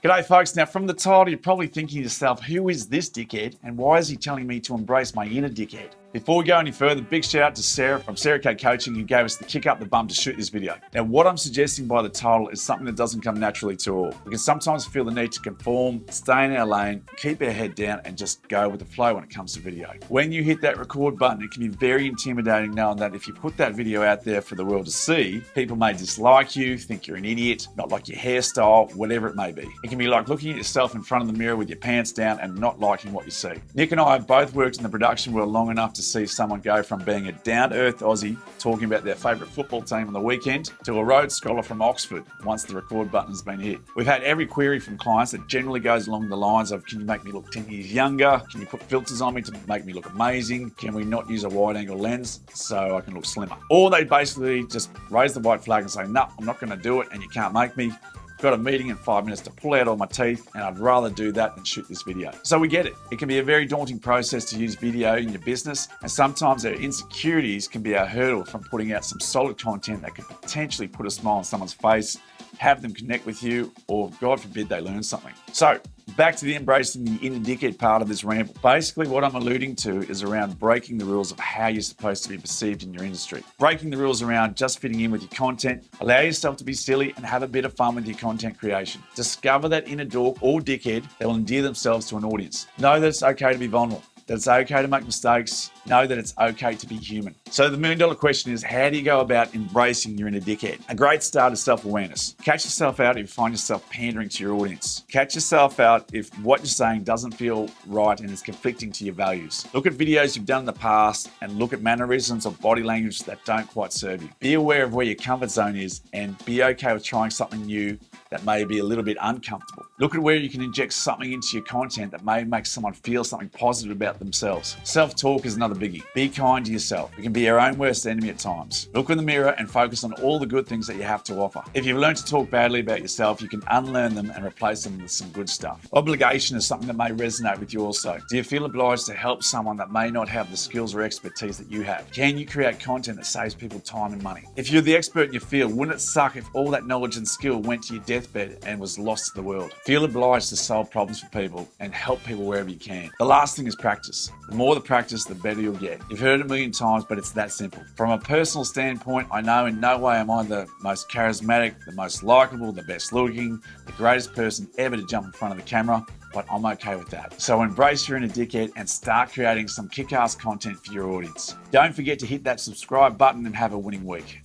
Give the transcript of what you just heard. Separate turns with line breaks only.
G'day folks, now from the title you're probably thinking to yourself, who is this dickhead and why is he telling me to embrace my inner dickhead? Before we go any further, big shout out to Sarah from Shea Coaching who gave us the kick up the bum to shoot this video. Now what I'm suggesting by the title is something that doesn't come naturally to all. We can sometimes feel the need to conform, stay in our lane, keep our head down and just go with the flow when it comes to video. When you hit that record button, it can be very intimidating knowing that if you put that video out there for the world to see, people may dislike you, think you're an idiot, not like your hairstyle, whatever it may be. It can be like looking at yourself in front of the mirror with your pants down and not liking what you see. Nick and I have both worked in the production world long enough to see someone go from being a down-to-earth Aussie talking about their favourite football team on the weekend to a Rhodes Scholar from Oxford once the record button has been hit. We've had every query from clients that generally goes along the lines of, can you make me look 10 years younger? Can you put filters on me to make me look amazing? Can we not use a wide-angle lens so I can look slimmer? Or they basically just raise the white flag and say, no, I'm not going to do it and you can't make me. Got a meeting in 5 minutes to pull out all my teeth and I'd rather do that than shoot this video. So we get it. It can be a very daunting process to use video in your business and sometimes our insecurities can be our hurdle from putting out some solid content that could potentially put a smile on someone's face, have them connect with you, or God forbid they learn something. So back to the embracing the inner dickhead part of this ramble. Basically what I'm alluding to is around breaking the rules of how you're supposed to be perceived in your industry. Breaking the rules around just fitting in with your content, allow yourself to be silly and have a bit of fun with your content creation. Discover that inner dork or dickhead that will endear themselves to an audience. Know that it's okay to be vulnerable, that it's okay to make mistakes, know that it's okay to be human. So the $1 million question is, how do you go about embracing your inner dickhead? A great start is self-awareness. Catch yourself out if you find yourself pandering to your audience. Catch yourself out if what you're saying doesn't feel right and is conflicting to your values. Look at videos you've done in the past and look at mannerisms or body language that don't quite serve you. Be aware of where your comfort zone is and be okay with trying something new that may be a little bit uncomfortable. Look at where you can inject something into your content that may make someone feel something positive about themselves. Self-talk is another biggie. Be kind to yourself. You can be your own worst enemy at times. Look in the mirror and focus on all the good things that you have to offer. If you've learned to talk badly about yourself, you can unlearn them and replace them with some good stuff. Obligation is something that may resonate with you also. Do you feel obliged to help someone that may not have the skills or expertise that you have? Can you create content that saves people time and money? If you're the expert in your field, wouldn't it suck if all that knowledge and skill went to your deathbed and was lost to the world? Feel obliged to solve problems for people and help people wherever you can. The last thing is practice. The more the practice, the better you'll get. You've heard it a million times, but it's that simple. From a personal standpoint, I know in no way am I the most charismatic, the most likable, the best looking, the greatest person ever to jump in front of the camera, but I'm okay with that. So embrace your inner dickhead and start creating some kick-ass content for your audience. Don't forget to hit that subscribe button and have a winning week.